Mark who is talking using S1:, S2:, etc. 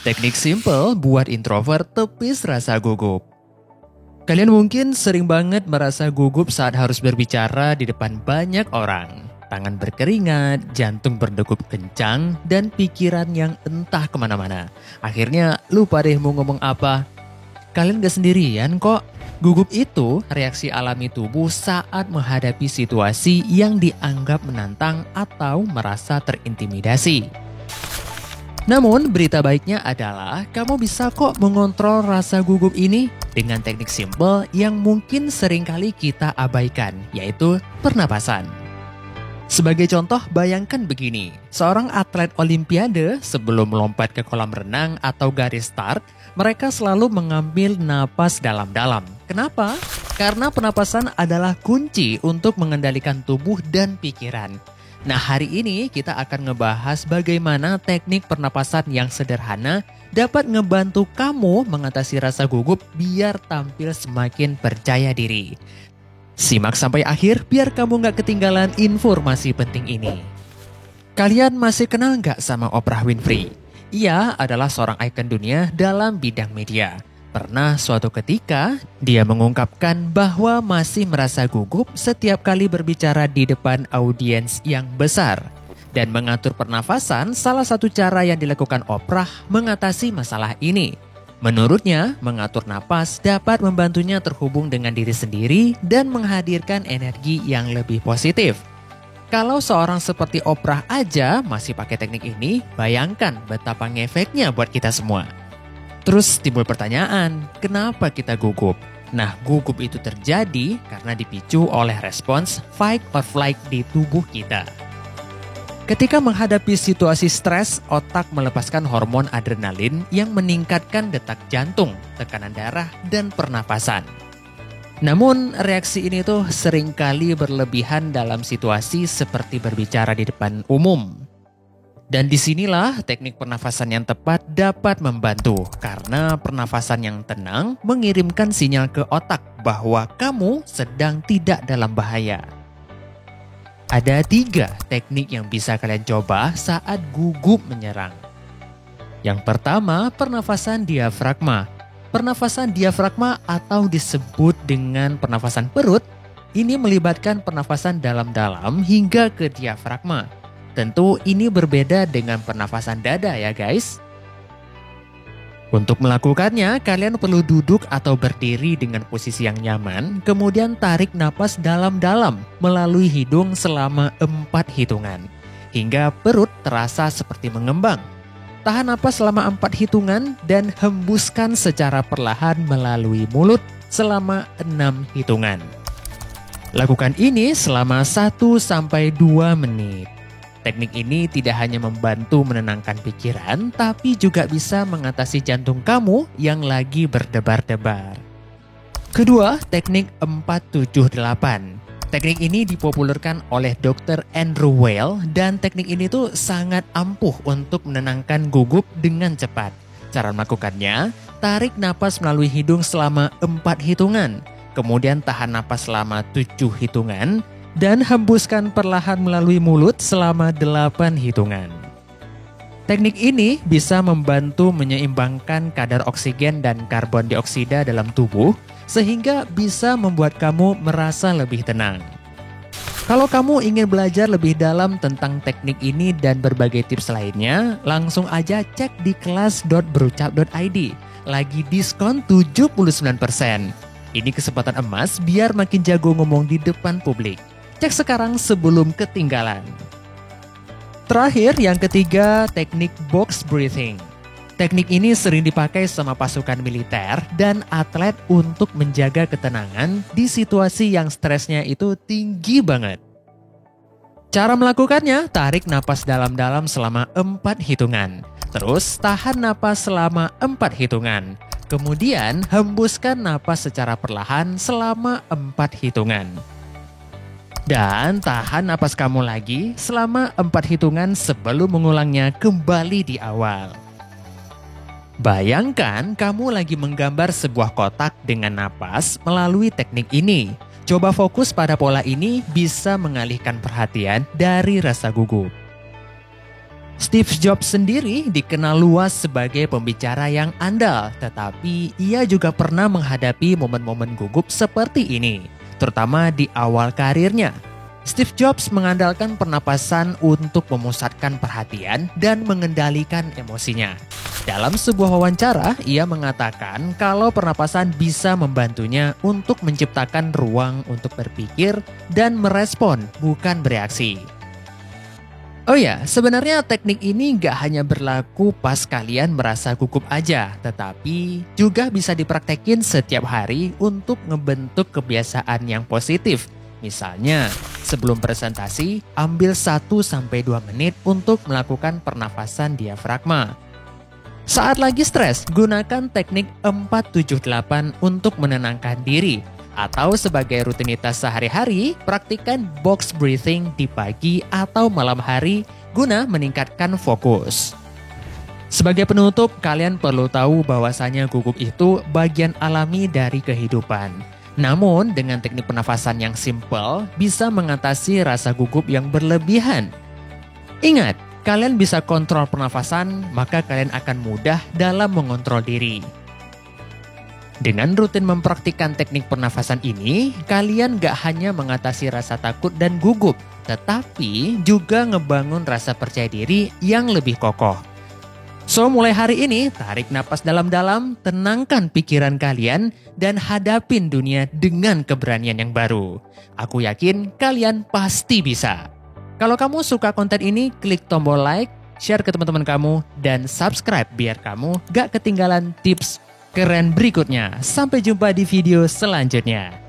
S1: Teknik simple buat introvert tepis rasa gugup. Kalian mungkin sering banget merasa gugup saat harus berbicara di depan banyak orang. Tangan berkeringat, jantung berdegup kencang, dan pikiran yang entah kemana-mana. Akhirnya lupa deh mau ngomong apa. Kalian gak sendirian kok. Gugup itu reaksi alami tubuh saat menghadapi situasi yang dianggap menantang atau merasa terintimidasi. Namun berita baiknya adalah kamu bisa kok mengontrol rasa gugup ini dengan teknik simple yang mungkin seringkali kita abaikan, yaitu pernapasan. Sebagai contoh, bayangkan begini, seorang atlet olimpiade sebelum melompat ke kolam renang atau garis start, mereka selalu mengambil napas dalam-dalam. Kenapa? Karena pernapasan adalah kunci untuk mengendalikan tubuh dan pikiran. Nah, hari ini kita akan ngebahas bagaimana teknik pernapasan yang sederhana dapat ngebantu kamu mengatasi rasa gugup biar tampil semakin percaya diri. Simak sampai akhir biar kamu gak ketinggalan informasi penting ini. Kalian masih kenal gak sama Oprah Winfrey? Ia adalah seorang ikon dunia dalam bidang media. Pernah suatu ketika, dia mengungkapkan bahwa masih merasa gugup setiap kali berbicara di depan audiens yang besar. Dan mengatur pernafasan salah satu cara yang dilakukan Oprah mengatasi masalah ini. Menurutnya, mengatur napas dapat membantunya terhubung dengan diri sendiri dan menghadirkan energi yang lebih positif. Kalau seorang seperti Oprah aja masih pakai teknik ini, bayangkan betapa ngefeknya buat kita semua. Terus timbul pertanyaan, kenapa kita gugup? Nah, gugup itu terjadi karena dipicu oleh respons fight or flight di tubuh kita. Ketika menghadapi situasi stres, otak melepaskan hormon adrenalin yang meningkatkan detak jantung, tekanan darah, dan pernapasan. Namun, reaksi ini tuh seringkali berlebihan dalam situasi seperti berbicara di depan umum. Dan disinilah teknik pernafasan yang tepat dapat membantu karena pernafasan yang tenang mengirimkan sinyal ke otak bahwa kamu sedang tidak dalam bahaya. Ada 3 teknik yang bisa kalian coba saat gugup menyerang. Yang pertama, pernafasan diafragma. Pernafasan diafragma atau disebut dengan pernafasan perut, ini melibatkan pernafasan dalam-dalam hingga ke diafragma. Tentu ini berbeda dengan pernafasan dada ya guys. Untuk melakukannya, kalian perlu duduk atau berdiri dengan posisi yang nyaman, kemudian tarik napas dalam-dalam melalui hidung selama 4 hitungan, hingga perut terasa seperti mengembang. Tahan napas selama 4 hitungan dan hembuskan secara perlahan melalui mulut selama 6 hitungan. Lakukan ini selama 1-2 menit. Teknik ini tidak hanya membantu menenangkan pikiran, tapi juga bisa mengatasi jantung kamu yang lagi berdebar-debar. Kedua, teknik 478. Teknik ini dipopulerkan oleh Dr. Andrew Weil dan teknik ini tuh sangat ampuh untuk menenangkan gugup dengan cepat. Cara melakukannya, tarik napas melalui hidung selama 4 hitungan, kemudian tahan napas selama 7 hitungan, dan hembuskan perlahan melalui mulut selama 8 hitungan. Teknik ini bisa membantu menyeimbangkan kadar oksigen dan karbon dioksida dalam tubuh sehingga bisa membuat kamu merasa lebih tenang. Kalau kamu ingin belajar lebih dalam tentang teknik ini dan berbagai tips lainnya, langsung aja cek di kelas.berucap.id. Lagi diskon 79%. Ini kesempatan emas biar makin jago ngomong di depan publik. Cek sekarang sebelum ketinggalan. Terakhir, yang ketiga, teknik box breathing. Teknik ini sering dipakai sama pasukan militer dan atlet untuk menjaga ketenangan di situasi yang stresnya itu tinggi banget. Cara melakukannya, tarik napas dalam-dalam selama 4 hitungan. Terus tahan napas selama 4 hitungan. Kemudian hembuskan napas secara perlahan selama 4 hitungan. Dan tahan napas kamu lagi selama 4 hitungan sebelum mengulangnya kembali di awal. Bayangkan kamu lagi menggambar sebuah kotak dengan napas melalui teknik ini. Coba fokus pada pola ini bisa mengalihkan perhatian dari rasa gugup. Steve Jobs sendiri dikenal luas sebagai pembicara yang andal, tetapi ia juga pernah menghadapi momen-momen gugup seperti ini, terutama di awal karirnya. Steve Jobs mengandalkan pernapasan untuk memusatkan perhatian dan mengendalikan emosinya. Dalam sebuah wawancara, ia mengatakan kalau pernapasan bisa membantunya untuk menciptakan ruang untuk berpikir dan merespon, bukan bereaksi. Oh ya, sebenarnya teknik ini nggak hanya berlaku pas kalian merasa gugup aja, tetapi juga bisa dipraktekin setiap hari untuk ngebentuk kebiasaan yang positif. Misalnya, sebelum presentasi, ambil 1-2 menit untuk melakukan pernafasan diafragma. Saat lagi stres, gunakan teknik 478 untuk menenangkan diri. Atau sebagai rutinitas sehari-hari, praktikkan box breathing di pagi atau malam hari guna meningkatkan fokus. Sebagai penutup, kalian perlu tahu bahwasanya gugup itu bagian alami dari kehidupan. Namun, dengan teknik pernafasan yang simpel, bisa mengatasi rasa gugup yang berlebihan. Ingat, kalian bisa kontrol pernafasan, maka kalian akan mudah dalam mengontrol diri. Dengan rutin mempraktikkan teknik pernafasan ini, kalian gak hanya mengatasi rasa takut dan gugup, tetapi juga ngebangun rasa percaya diri yang lebih kokoh. So, mulai hari ini, tarik napas dalam-dalam, tenangkan pikiran kalian, dan hadapin dunia dengan keberanian yang baru. Aku yakin kalian pasti bisa. Kalau kamu suka konten ini, klik tombol like, share ke teman-teman kamu, dan subscribe biar kamu gak ketinggalan tips keren berikutnya. Sampai jumpa di video selanjutnya.